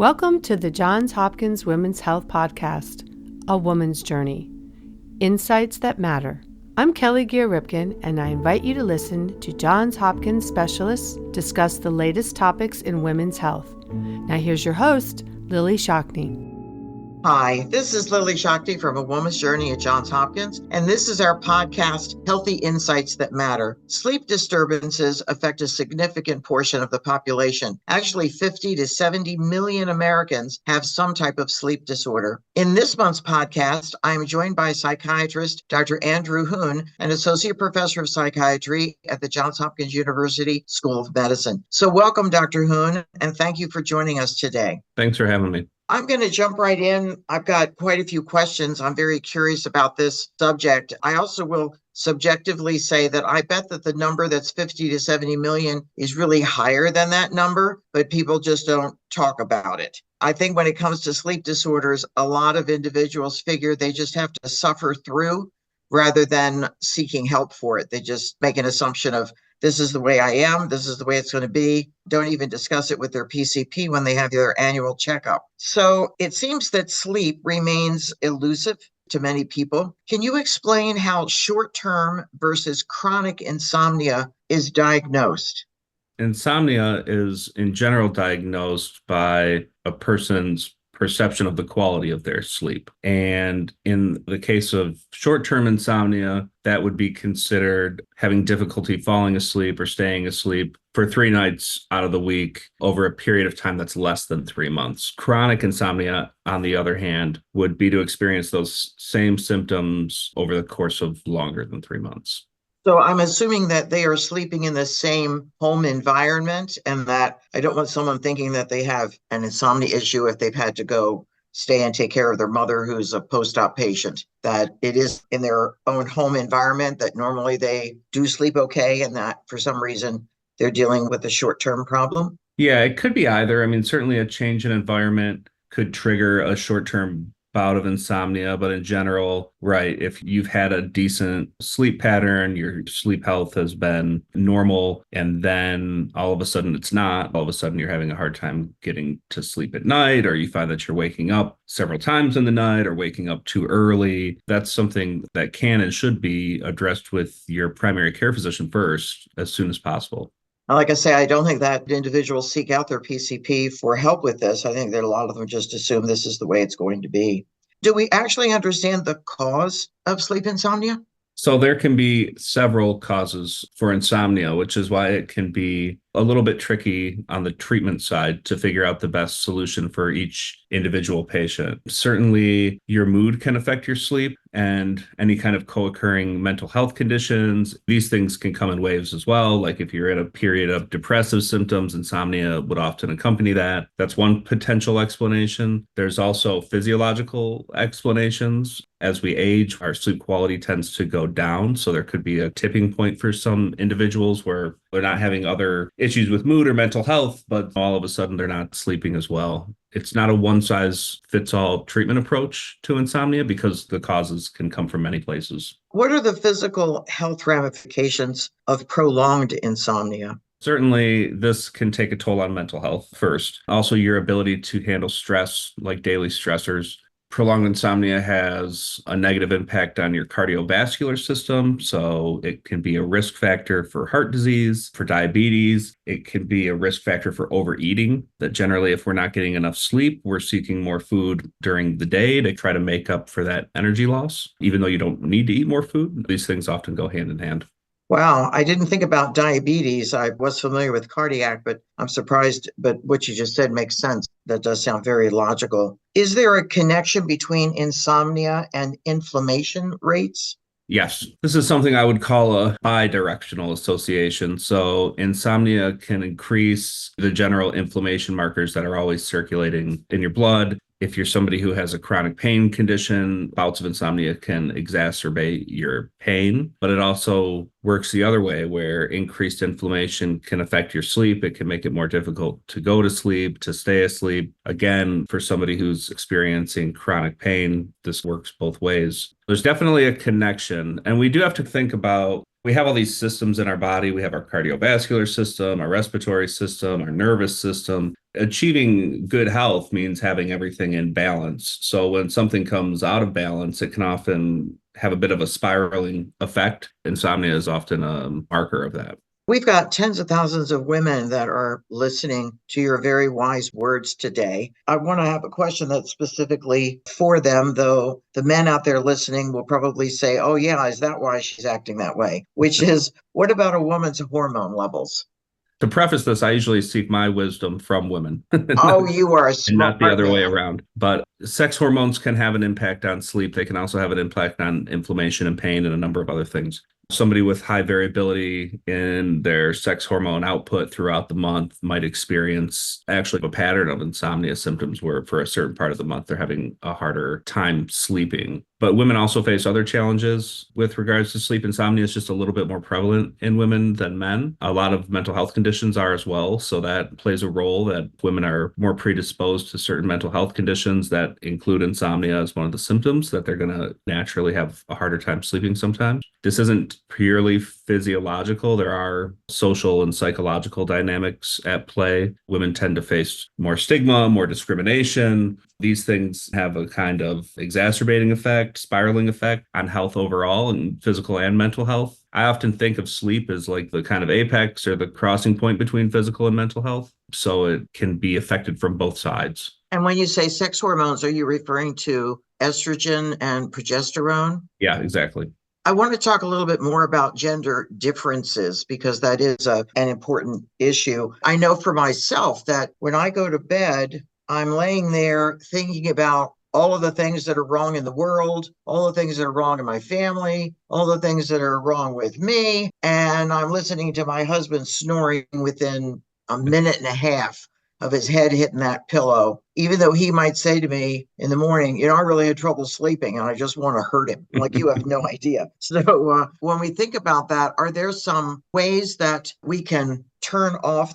Welcome to the Johns Hopkins Women's Health Podcast, A Woman's Journey, Insights That Matter. I'm Kelly Gear-Ripken, and I invite you to listen to Johns Hopkins specialists discuss the latest topics in women's health. Now here's your host, Lillie Shockney. Hi, this is Lillie Shockney from A Woman's Journey at Johns Hopkins, and this is our podcast, Healthy Insights That Matter. Sleep disturbances affect a significant portion of the population. Actually, 50 to 70 million Americans have some type of sleep disorder. In this month's podcast, I am joined by psychiatrist Dr. Andrew Huhn, an associate professor of psychiatry at the Johns Hopkins University School of Medicine. So welcome, Dr. Huhn, and thank you for joining us today. Thanks for having me. I'm going to jump right in. I've got quite a few questions. I'm very curious about this subject. I also will subjectively say that I bet that the number that's 50 to 70 million is really higher than that number, but people just don't talk about it. I think when it comes to sleep disorders, a lot of individuals figure they just have to suffer through rather than seeking help for it. They just make an assumption of, this is the way I am, this is the way it's going to be. Don't even discuss it with their PCP when they have their annual checkup. So it seems that sleep remains elusive to many people. Can you explain how short-term versus chronic insomnia is diagnosed? Insomnia is in general diagnosed by a person's perception of the quality of their sleep. And in the case of short-term insomnia, that would be considered having difficulty falling asleep or staying asleep for 3 nights out of the week over a period of time that's less than 3 months. Chronic insomnia, on the other hand, would be to experience those same symptoms over the course of longer than 3 months. So I'm assuming that they are sleeping in the same home environment, and that I don't want someone thinking that they have an insomnia issue if they've had to go stay and take care of their mother who's a post-op patient, that it is in their own home environment, that normally they do sleep okay, and that for some reason they're dealing with a short-term problem. Yeah, it could be either. I mean, certainly a change in environment could trigger a short-term bout of insomnia, but in general, right, if you've had a decent sleep pattern, your sleep health has been normal, and then all of a sudden it's not, all of a sudden you're having a hard time getting to sleep at night, or you find that you're waking up several times in the night or waking up too early, that's something that can and should be addressed with your primary care physician first, as soon as possible. Like I say, I don't think that individuals seek out their PCP for help with this. I think that a lot of them just assume this is the way it's going to be. Do we actually understand the cause of sleep insomnia? So there can be several causes for insomnia, which is why it can be a little bit tricky on the treatment side to figure out the best solution for each individual patient. Certainly, your mood can affect your sleep, and any kind of co-occurring mental health conditions. These things can come in waves as well. Like if you're in a period of depressive symptoms, insomnia would often accompany that. That's one potential explanation. There's also physiological explanations. As we age, our sleep quality tends to go down. So there could be a tipping point for some individuals where they're not having other issues with mood or mental health, but all of a sudden they're not sleeping as well. It's not a one-size-fits-all treatment approach to insomnia because the causes can come from many places. What are the physical health ramifications of prolonged insomnia? Certainly, this can take a toll on mental health first. Also, your ability to handle stress, like daily stressors. Prolonged insomnia has a negative impact on your cardiovascular system, so it can be a risk factor for heart disease, for diabetes. It can be a risk factor for overeating, that generally if we're not getting enough sleep, we're seeking more food during the day to try to make up for that energy loss. Even though you don't need to eat more food, these things often go hand in hand. Wow, I didn't think about diabetes. I was familiar with cardiac, but I'm surprised. But what you just said makes sense. That does sound very logical. Is there a connection between insomnia and inflammation rates? Yes, this is something I would call a bidirectional association. So insomnia can increase the general inflammation markers that are always circulating in your blood. If you're somebody who has a chronic pain condition, bouts of insomnia can exacerbate your pain, but it also works the other way where increased inflammation can affect your sleep. It can make it more difficult to go to sleep, to stay asleep. Again, for somebody who's experiencing chronic pain, this works both ways. There's definitely a connection, and we do have to think about We have all these systems in our body. We have our cardiovascular system, our respiratory system, our nervous system. Achieving good health means having everything in balance. So when something comes out of balance, it can often have a bit of a spiraling effect. Insomnia is often a marker of that. We've got tens of thousands of women that are listening to your very wise words today. I want to have a question that's specifically for them, though the men out there listening will probably say, oh, yeah, is that why she's acting that way? Which is, what about a woman's hormone levels? To preface this, I usually seek my wisdom from women. Oh, you are a And not the smart other way man. around. But sex hormones can have an impact on sleep. They can also have an impact on inflammation and pain and a number of other things. Somebody with high variability in their sex hormone output throughout the month might experience actually a pattern of insomnia symptoms where for a certain part of the month they're having a harder time sleeping. But women also face other challenges with regards to sleep. Insomnia is just a little bit more prevalent in women than men. A lot of mental health conditions are as well. So that plays a role that women are more predisposed to certain mental health conditions that include insomnia as one of the symptoms, that they're going to naturally have a harder time sleeping sometimes. This isn't purely physiological. There are social and psychological dynamics at play. Women tend to face more stigma, more discrimination. These things have a kind of exacerbating effect, spiraling effect on health overall, and physical and mental health. I often think of sleep as like the kind of apex or the crossing point between physical and mental health. So it can be affected from both sides. And when you say sex hormones, are you referring to estrogen and progesterone? Yeah, exactly. I want to talk a little bit more about gender differences because that is an important issue. I know for myself that when I go to bed, I'm laying there thinking about all of the things that are wrong in the world, all the things that are wrong in my family, all the things that are wrong with me. And I'm listening to my husband snoring within a minute and a half of his head hitting that pillow, even though he might say to me in the morning, I really had trouble sleeping and I just want to hurt him. Like, you have no idea. So when we think about that, are there some ways that we can turn off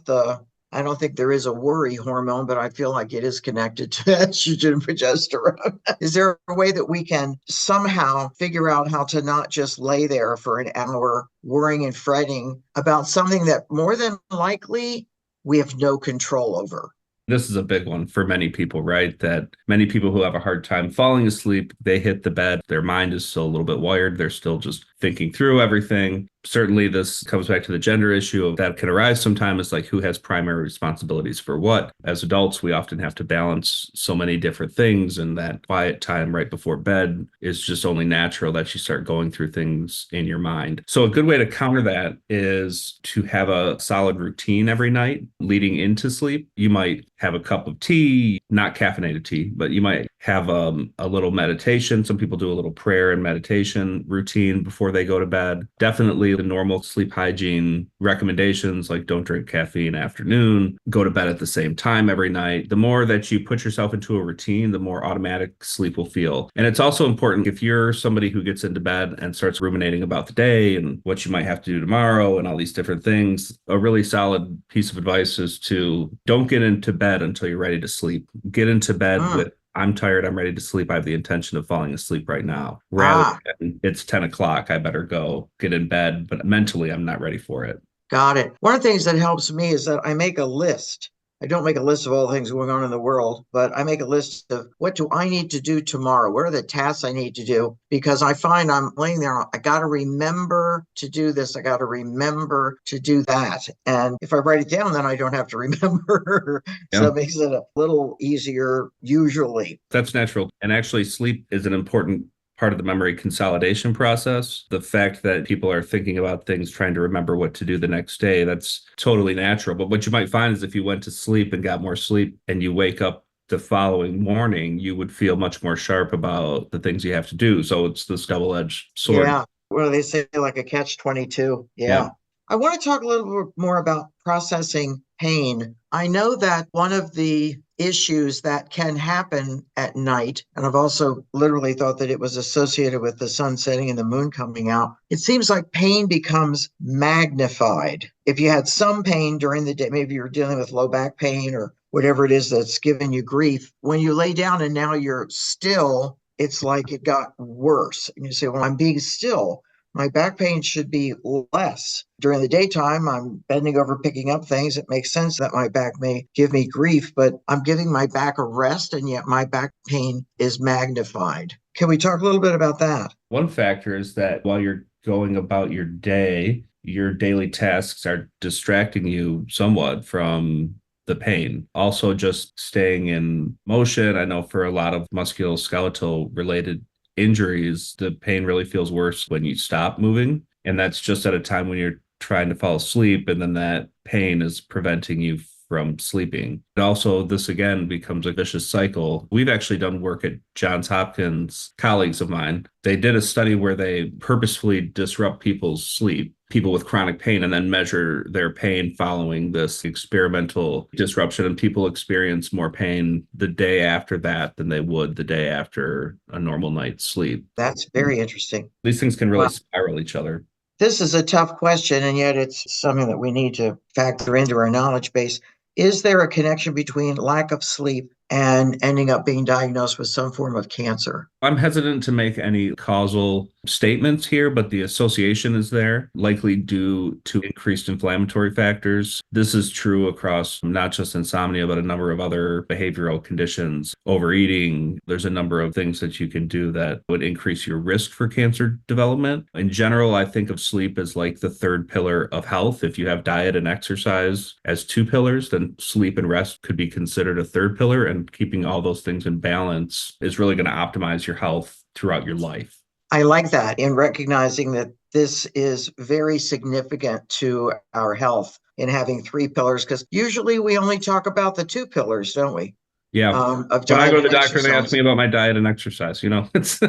I don't think there is a worry hormone, but I feel like it is connected to estrogen and progesterone. Is there a way that we can somehow figure out how to not just lay there for an hour worrying and fretting about something that more than likely we have no control over? This is a big one for many people, right? That many people who have a hard time falling asleep, they hit the bed, their mind is still a little bit wired. They're still just thinking through everything. Certainly, this comes back to the gender issue of that can arise sometimes. It's like, who has primary responsibilities for what? As adults, we often have to balance so many different things, and that quiet time right before bed is just only natural that you start going through things in your mind. So a good way to counter that is to have a solid routine every night leading into sleep. You might have a cup of tea, not caffeinated tea, but you might have a little meditation. Some people do a little prayer and meditation routine before they go to bed. Definitely the normal sleep hygiene recommendations, like don't drink caffeine afternoon, go to bed at the same time every night. The more that you put yourself into a routine, the more automatic sleep will feel. And it's also important if you're somebody who gets into bed and starts ruminating about the day and what you might have to do tomorrow and all these different things, a really solid piece of advice is to don't get into bed until you're ready to sleep. Get into bed with, I'm tired, I'm ready to sleep, I have the intention of falling asleep right now, rather than it's 10 o'clock, I better go get in bed, but mentally I'm not ready for it. Got it. One of the things that helps me is that I make a list. I don't make a list of all the things going on in the world, but I make a list of what do I need to do tomorrow? What are the tasks I need to do? Because I find I'm laying there, I got to remember to do this. I got to remember to do that. And if I write it down, then I don't have to remember. Yeah. So it makes it a little easier usually. That's natural. And actually, sleep is an important part of the memory consolidation process. The fact that people are thinking about things, trying to remember what to do the next day, that's totally natural. But what you might find is if you went to sleep and got more sleep and you wake up the following morning, you would feel much more sharp about the things you have to do. So it's the double-edged sword. Yeah. Well, they say like a catch-22. Yeah. I want to talk a little bit more about processing pain. I know that one of the issues that can happen at night, and I've also literally thought that it was associated with the sun setting and the moon coming out, it seems like pain becomes magnified. If you had some pain during the day, maybe you're dealing with low back pain or whatever it is that's giving you grief, when you lay down and now you're still, it's like it got worse. And you say, well, I'm being still. my back pain should be less. During the daytime, I'm bending over, picking up things. It makes sense that my back may give me grief, but I'm giving my back a rest, and yet my back pain is magnified. Can we talk a little bit about that? One factor is that while you're going about your day, your daily tasks are distracting you somewhat from the pain. Also, just staying in motion. I know for a lot of musculoskeletal related injuries, the pain really feels worse when you stop moving. And that's just at a time when you're trying to fall asleep, and then that pain is preventing you from sleeping. And also, this again becomes a vicious cycle. We've actually done work at Johns Hopkins, colleagues of mine. They did a study where they purposefully disrupt people's sleep, people with chronic pain, and then measure their pain following this experimental disruption. And people experience more pain the day after that than they would the day after a normal night's sleep. That's very interesting. These things can really Wow. spiral each other. This is a tough question, and yet it's something that we need to factor into our knowledge base. Is there a connection between lack of sleep and ending up being diagnosed with some form of cancer? I'm hesitant to make any causal statements here, but the association is there, likely due to increased inflammatory factors. This is true across not just insomnia, but a number of other behavioral conditions. Overeating, there's a number of things that you can do that would increase your risk for cancer development. In general, I think of sleep as like the third pillar of health. If you have diet and exercise as two pillars, then sleep and rest could be considered a third pillar, and keeping all those things in balance is really going to optimize your health throughout your life. I like that, in recognizing that this is very significant to our health in having three pillars, because usually we only talk about the two pillars, don't we? Yeah. Of When I diet go to and the doctor, they ask exercise. me about my diet and exercise, it's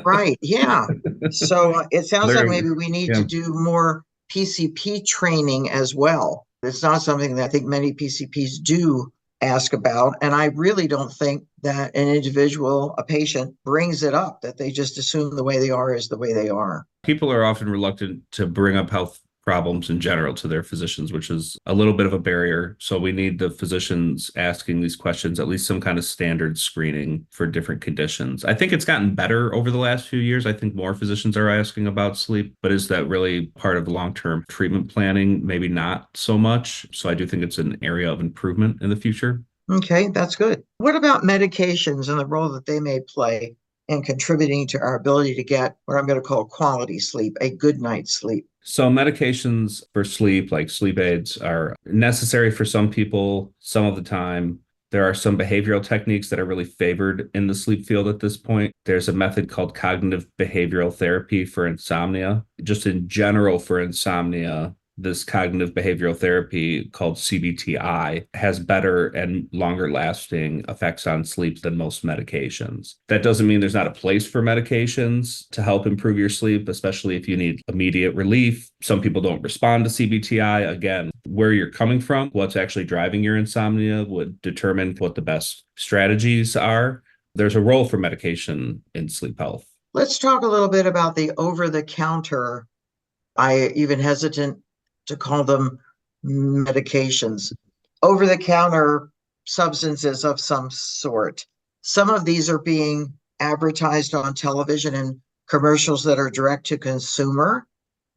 Right. Yeah. So it sounds like They're- maybe we need yeah. to do more PCP training as well. It's not something that I think many PCPs do ask about. And I really don't think that an individual, a patient, brings it up, that they just assume the way they are is the way they are. People are often reluctant to bring up health problems in general to their physicians, which is a little bit of a barrier. So we need the physicians asking these questions, at least some kind of standard screening for different conditions. I think it's gotten better over the last few years. I think more physicians are asking about sleep, but is that really part of long-term treatment planning? Maybe not so much. So I do think it's an area of improvement in the future. Okay, that's good. What about medications and the role that they may play in contributing to our ability to get what I'm going to call quality sleep, a good night's sleep? So medications for sleep, like sleep aids, are necessary for some people some of the time. There are some behavioral techniques that are really favored in the sleep field at this point. There's a method called cognitive behavioral therapy for insomnia. Just in general for insomnia, this cognitive behavioral therapy called CBTI has better and longer lasting effects on sleep than most medications. That doesn't mean there's not a place for medications to help improve your sleep, especially if you need immediate relief. Some people don't respond to CBTI. Again, where you're coming from, what's actually driving your insomnia would determine what the best strategies are. There's a role for medication in sleep health. Let's talk a little bit about the over-the-counter, I even hesitant to call them medications, over-the-counter substances of some sort. Some of these are being advertised on television and commercials that are direct to consumer.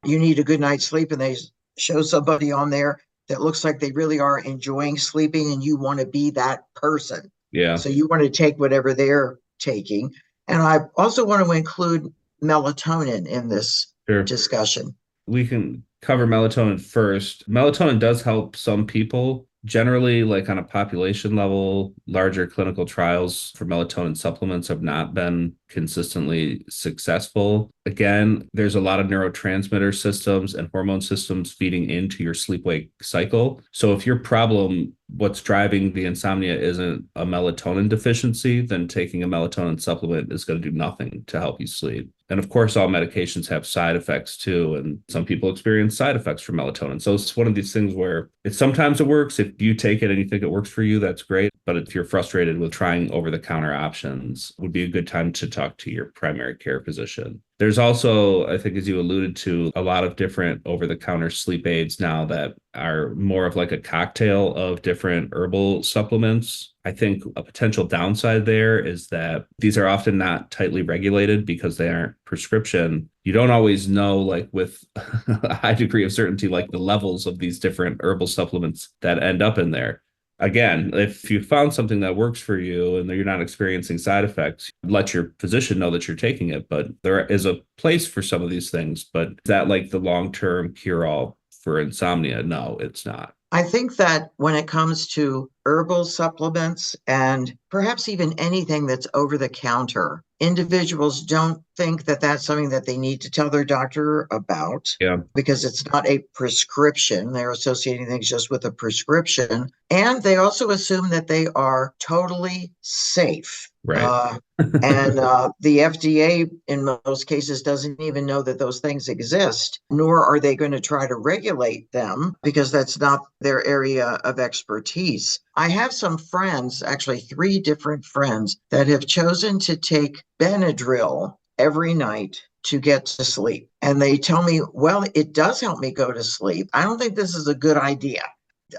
You need a good night's sleep, and they show somebody on there that looks like they really are enjoying sleeping, and you want to be that person. Yeah. So you want to take whatever they're taking. And I also want to include melatonin in this discussion. We can cover melatonin first. Melatonin does help some people. Generally, like on a population level, larger clinical trials for melatonin supplements have not been consistently successful. Again, there's a lot of neurotransmitter systems and hormone systems feeding into your sleep-wake cycle. So if your problem, what's driving the insomnia isn't a melatonin deficiency, then taking a melatonin supplement is going to do nothing to help you sleep. And of course, all medications have side effects too. And some people experience side effects from melatonin. So it's one of these things where sometimes it works. If you take it and you think it works for you, that's great. But if you're frustrated with trying over-the-counter options, it would be a good time to talk to your primary care physician. There's also, I think, as you alluded to, a lot of different over-the-counter sleep aids now that are more of like a cocktail of different herbal supplements. I think a potential downside there is that these are often not tightly regulated because they aren't prescription. You don't always know, like with a high degree of certainty, like the levels of these different herbal supplements that end up in there. Again, if you found something that works for you and you're not experiencing side effects, let your physician know that you're taking it. But there is a place for some of these things. But is that like the long-term cure-all for insomnia? No, it's not. I think that when it comes to herbal supplements and perhaps even anything that's over the counter, individuals don't think that that's something that they need to tell their doctor about Yeah. because it's not a prescription. They're associating things just with a prescription. And they also assume that they are totally safe. Right. And the FDA, in most cases, doesn't even know that those things exist, nor are they going to try to regulate them because that's not their area of expertise. I have some friends, actually 3 different friends, that have chosen to take Benadryl every night to get to sleep. And they tell me, well, it does help me go to sleep. I don't think this is a good idea.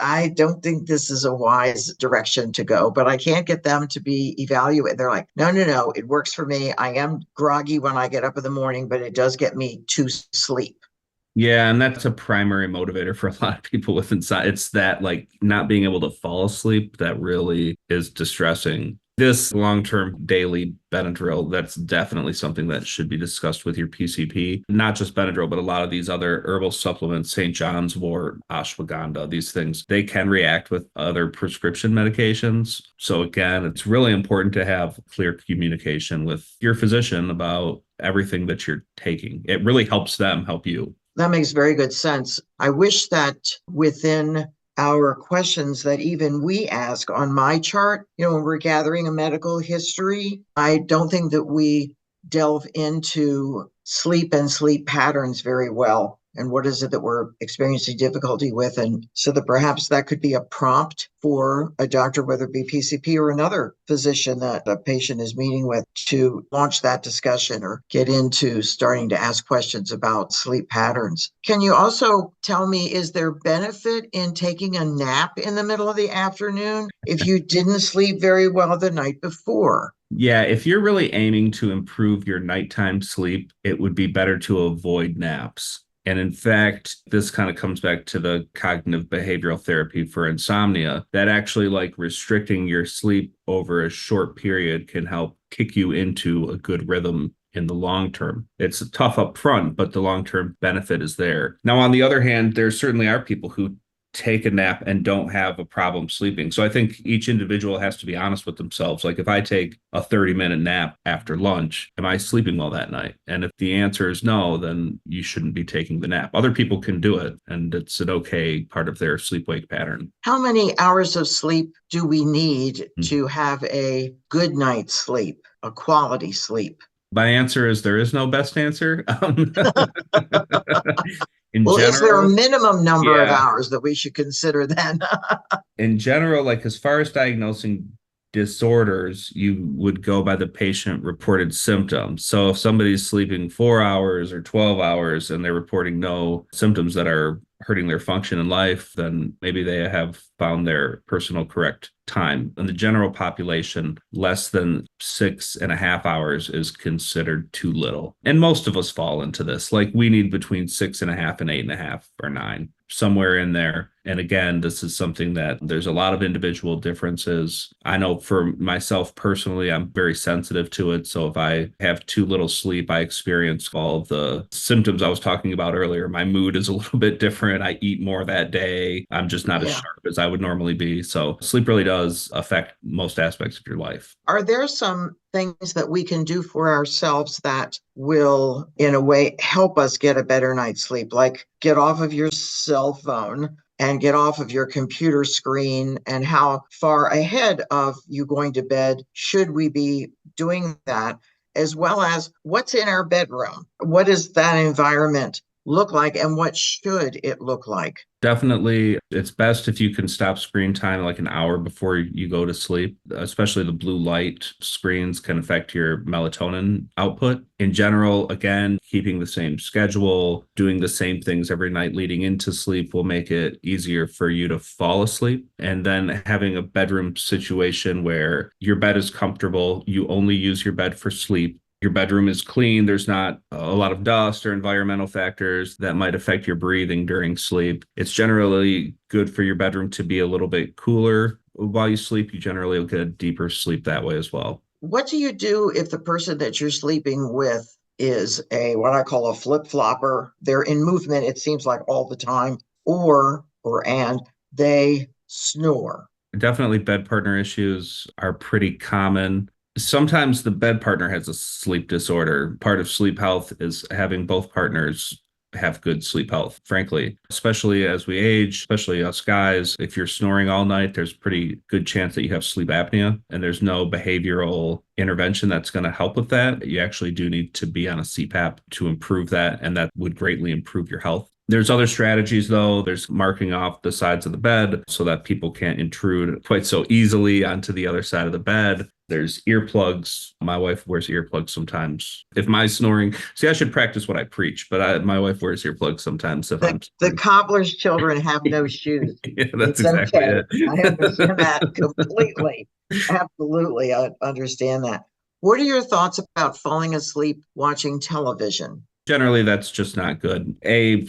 I don't think this is a wise direction to go, but I can't get them to be evaluated. They're like, no, it works for me. I am groggy when I get up in the morning, but it does get me to sleep. Yeah, and that's a primary motivator for a lot of people with inside. It's that like not being able to fall asleep that really is distressing. This long-term daily Benadryl, that's definitely something that should be discussed with your PCP. Not just Benadryl, but a lot of these other herbal supplements, St. John's wort, ashwagandha, these things, they can react with other prescription medications. So again, it's really important to have clear communication with your physician about everything that you're taking. It really helps them help you. That makes very good sense. I wish that within our questions that even we ask on my chart, when we're gathering a medical history, I don't think that we delve into sleep and sleep patterns very well. And what is it that we're experiencing difficulty with? And so that perhaps that could be a prompt for a doctor, whether it be PCP or another physician that a patient is meeting with, to launch that discussion or get into starting to ask questions about sleep patterns. Can you also tell me, is there benefit in taking a nap in the middle of the afternoon if you didn't sleep very well the night before? Yeah, if you're really aiming to improve your nighttime sleep, it would be better to avoid naps. And in fact, this kind of comes back to the cognitive behavioral therapy for insomnia, that actually like restricting your sleep over a short period can help kick you into a good rhythm in the long term. It's tough up front, but the long-term benefit is there. Now, on the other hand, there certainly are people who take a nap and don't have a problem sleeping. So I think each individual has to be honest with themselves. Like if I take a 30-minute nap after lunch, am I sleeping well that night? And if the answer is no, then you shouldn't be taking the nap. Other people can do it, and it's an okay part of their sleep-wake pattern. How many hours of sleep do we need to have a good night's sleep, a quality sleep? My answer is there is no best answer. Well, is there a minimum number of hours that we should consider then? In general, like as far as diagnosing disorders, you would go by the patient reported symptoms. So if somebody's sleeping 4 hours or 12 hours and they're reporting no symptoms that are hurting their function in life, then maybe they have found their personal correct time. In the general population, less than 6.5 hours is considered too little. And most of us fall into this. Like we need between 6.5 and 8.5 or 9, somewhere in there. And again, this is something that there's a lot of individual differences. I know for myself personally, I'm very sensitive to it. So if I have too little sleep, I experience all of the symptoms I was talking about earlier. My mood is a little bit different. I eat more that day. I'm just not as sharp as I would normally be. So sleep really does affect most aspects of your life. Are there some things that we can do for ourselves that will, in a way, help us get a better night's sleep? Like get off of your cell phone and get off of your computer screen, and how far ahead of you going to bed should we be doing that, as well as what's in our bedroom? What is that environment look like, and what should it look like? Definitely, it's best if you can stop screen time like an hour before you go to sleep, especially the blue light screens can affect your melatonin output. In general, again, keeping the same schedule, doing the same things every night leading into sleep will make it easier for you to fall asleep. And then having a bedroom situation where your bed is comfortable, you only use your bed for sleep. Your bedroom is clean. There's not a lot of dust or environmental factors that might affect your breathing during sleep. It's generally good for your bedroom to be a little bit cooler while you sleep. You generally will get a deeper sleep that way as well. What do you do if the person that you're sleeping with is what I call a flip-flopper? They're in movement, it seems like all the time, and they snore. Definitely bed partner issues are pretty common. Sometimes the bed partner has a sleep disorder. Part of sleep health is having both partners have good sleep health, frankly, especially as we age, especially us guys. If you're snoring all night, there's pretty good chance that you have sleep apnea, and there's no behavioral intervention that's going to help with that. You actually do need to be on a CPAP to improve that, and that would greatly improve your health. There's other strategies, though. There's marking off the sides of the bed so that people can't intrude quite so easily onto the other side of the bed. There's earplugs. My wife wears earplugs sometimes. If my snoring, see, I should practice what I preach, but my wife wears earplugs sometimes if I'm The cobbler's children have no shoes. Yeah, that's It's exactly okay. it. I understand that completely. Absolutely. I understand that. What are your thoughts about falling asleep watching television? Generally, that's just not good.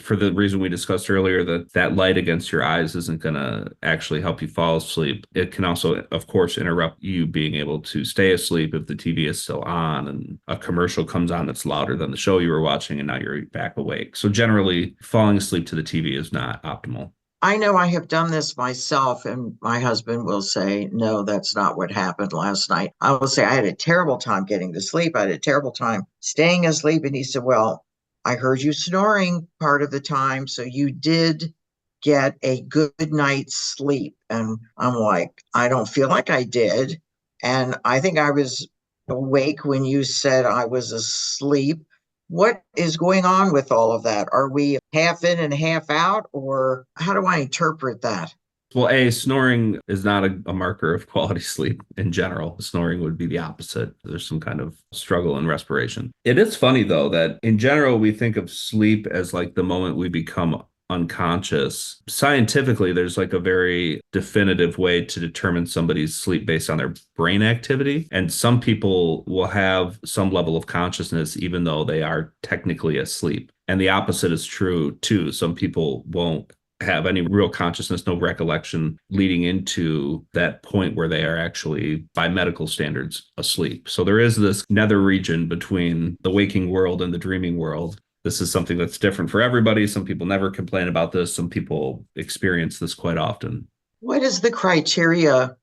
For the reason we discussed earlier, that light against your eyes isn't going to actually help you fall asleep. It can also, of course, interrupt you being able to stay asleep if the TV is still on and a commercial comes on that's louder than the show you were watching and now you're back awake. So generally, falling asleep to the TV is not optimal. I know I have done this myself, and my husband will say, no, that's not what happened last night. I will say, I had a terrible time getting to sleep. I had a terrible time staying asleep. And he said, well, I heard you snoring part of the time. So you did get a good night's sleep. And I'm like, I don't feel like I did. And I think I was awake when you said I was asleep. What is going on with all of that? Are we half in and half out, or how do I interpret that? Well, snoring is not a marker of quality sleep in general. Snoring would be the opposite. There's some kind of struggle in respiration. It is funny, though, that in general, we think of sleep as like the moment we become unconscious. Scientifically, there's like a very definitive way to determine somebody's sleep based on their brain activity. And some people will have some level of consciousness even though they are technically asleep. And the opposite is true too. Some people won't have any real consciousness, no recollection leading into that point where they are actually, by medical standards, asleep. So there is this nether region between the waking world and the dreaming world. This is something that's different for everybody. Some people never complain about this. Some people experience this quite often. What is the criteria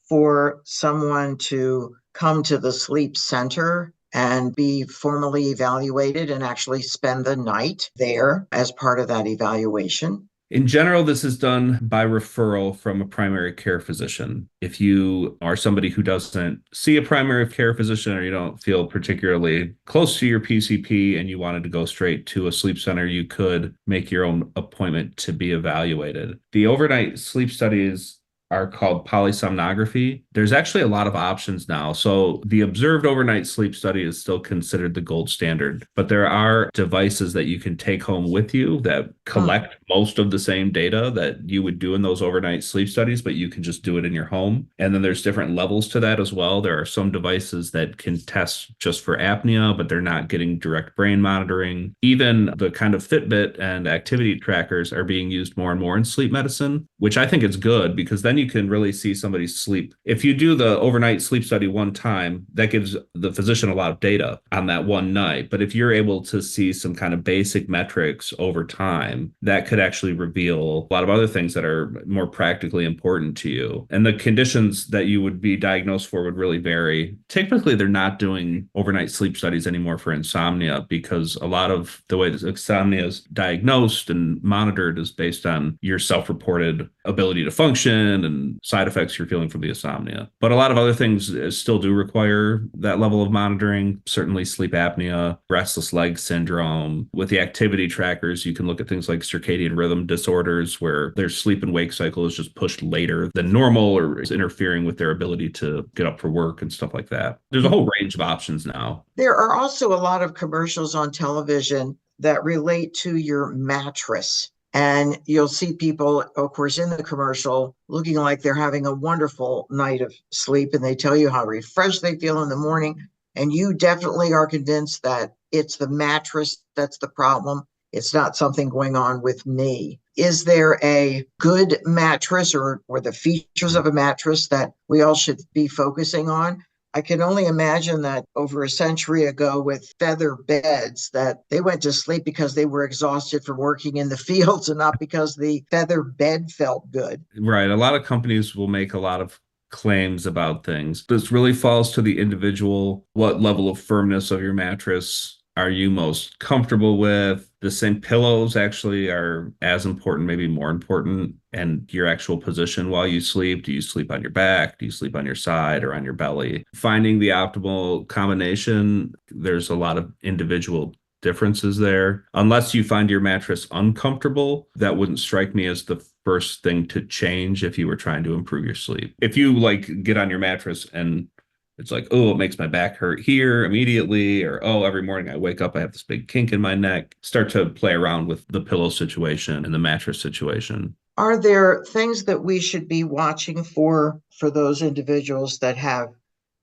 for someone to come to the sleep center and be formally evaluated and actually spend the night there as part of that evaluation? In general, this is done by referral from a primary care physician. If you are somebody who doesn't see a primary care physician or you don't feel particularly close to your PCP and you wanted to go straight to a sleep center, you could make your own appointment to be evaluated. The overnight sleep studies are called polysomnography. There's actually a lot of options now. So the observed overnight sleep study is still considered the gold standard, but there are devices that you can take home with you that collect most of the same data that you would do in those overnight sleep studies, but you can just do it in your home. And then there's different levels to that as well. There are some devices that can test just for apnea, but they're not getting direct brain monitoring. Even the kind of Fitbit and activity trackers are being used more and more in sleep medicine, which I think is good because then you can really see somebody's sleep. If you do the overnight sleep study one time, that gives the physician a lot of data on that one night. But if you're able to see some kind of basic metrics over time, that could actually reveal a lot of other things that are more practically important to you. And the conditions that you would be diagnosed for would really vary. Typically, they're not doing overnight sleep studies anymore for insomnia because a lot of the way that insomnia is diagnosed and monitored is based on your self-reported ability to function migraine and side effects you're feeling from the insomnia. But a lot of other things still do require that level of monitoring, certainly sleep apnea, restless leg syndrome. With the activity trackers, you can look at things like circadian rhythm disorders where their sleep and wake cycle is just pushed later than normal or is interfering with their ability to get up for work and stuff like that. There's a whole range of options now. There are also a lot of commercials on television that relate to your mattress. And you'll see people, of course, in the commercial looking like they're having a wonderful night of sleep, and they tell you how refreshed they feel in the morning. And you definitely are convinced that it's the mattress that's the problem. It's not something going on with me. Is there a good mattress or the features of a mattress that we all should be focusing on? I can only imagine that over a century ago with feather beds, that they went to sleep because they were exhausted from working in the fields and not because the feather bed felt good. Right. A lot of companies will make a lot of claims about things. This really falls to the individual. What level of firmness of your mattress are you most comfortable with? The same pillows actually are as important, maybe more important, and your actual position while you sleep. Do you sleep on your back? Do you sleep on your side or on your belly? Finding the optimal combination, there's a lot of individual differences there. Unless you find your mattress uncomfortable, that wouldn't strike me as the first thing to change if you were trying to improve your sleep. If you get on your mattress and it's like, oh, it makes my back hurt here immediately, or oh, every morning I wake up, I have this big kink in my neck. Start to play around with the pillow situation and the mattress situation. Are there things that we should be watching for those individuals that have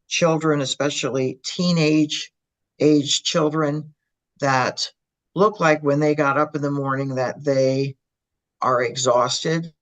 children, especially teenage age children, that look like when they got up in the morning that they are exhausted,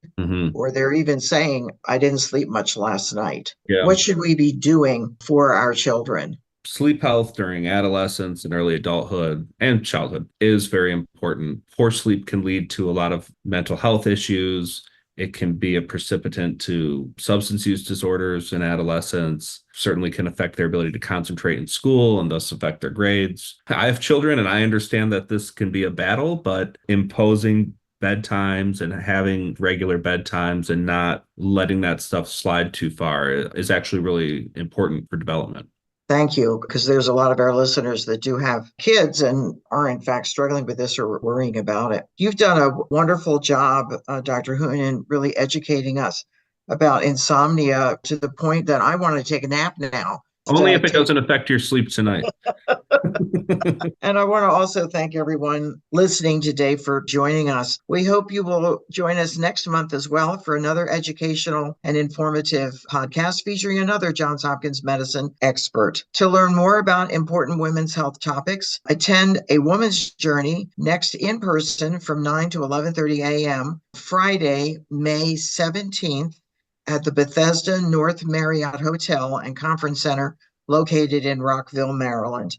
or they're even saying, I didn't sleep much last night? Yeah. What should we be doing for our children? Sleep health during adolescence and early adulthood and childhood is very important. Poor sleep can lead to a lot of mental health issues. It can be a precipitant to substance use disorders in adolescence, certainly can affect their ability to concentrate in school and thus affect their grades. I have children and I understand that this can be a battle, but imposing bedtimes and having regular bedtimes and not letting that stuff slide too far is actually really important for development. Thank you, because there's a lot of our listeners that do have kids and are in fact struggling with this or worrying about it. You've done a wonderful job, Dr. Huhn, in really educating us about insomnia to the point that I want to take a nap now. Only if it doesn't affect your sleep tonight. And I want to also thank everyone listening today for joining us. We hope you will join us next month as well for another educational and informative podcast featuring another Johns Hopkins medicine expert. To learn more about important women's health topics, attend A Woman's Journey next in person from 9 to 11:30 a.m. Friday, May 17th at the Bethesda North Marriott Hotel and Conference Center located in Rockville, Maryland.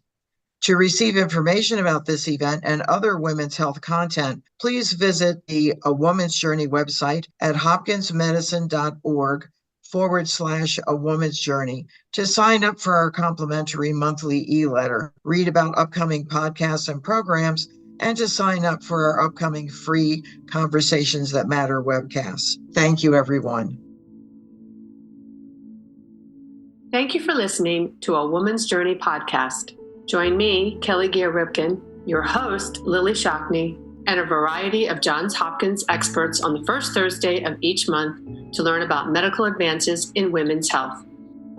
To receive information about this event and other women's health content, please visit the A Woman's Journey website at hopkinsmedicine.org/A Woman's Journey to sign up for our complimentary monthly e-letter, read about upcoming podcasts and programs, and to sign up for our upcoming free Conversations That Matter webcasts. Thank you, everyone. Thank you for listening to A Woman's Journey podcast. Join me, Kelly Gear-Ripken, your host, Lillie Shockney, and a variety of Johns Hopkins experts on the first Thursday of each month to learn about medical advances in women's health.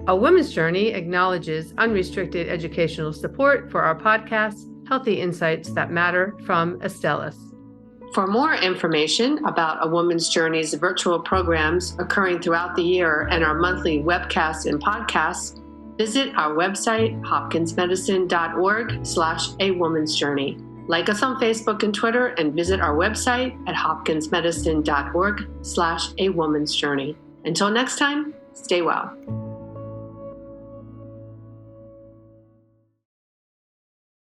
A Woman's Journey acknowledges unrestricted educational support for our podcast, Healthy Insights That Matter from Astellas. For more information about A Woman's Journey's virtual programs occurring throughout the year and our monthly webcasts and podcasts, visit our website, hopkinsmedicine.org/A Woman's Journey. Like us on Facebook and Twitter and visit our website at hopkinsmedicine.org/A Woman's Journey. Until next time, stay well.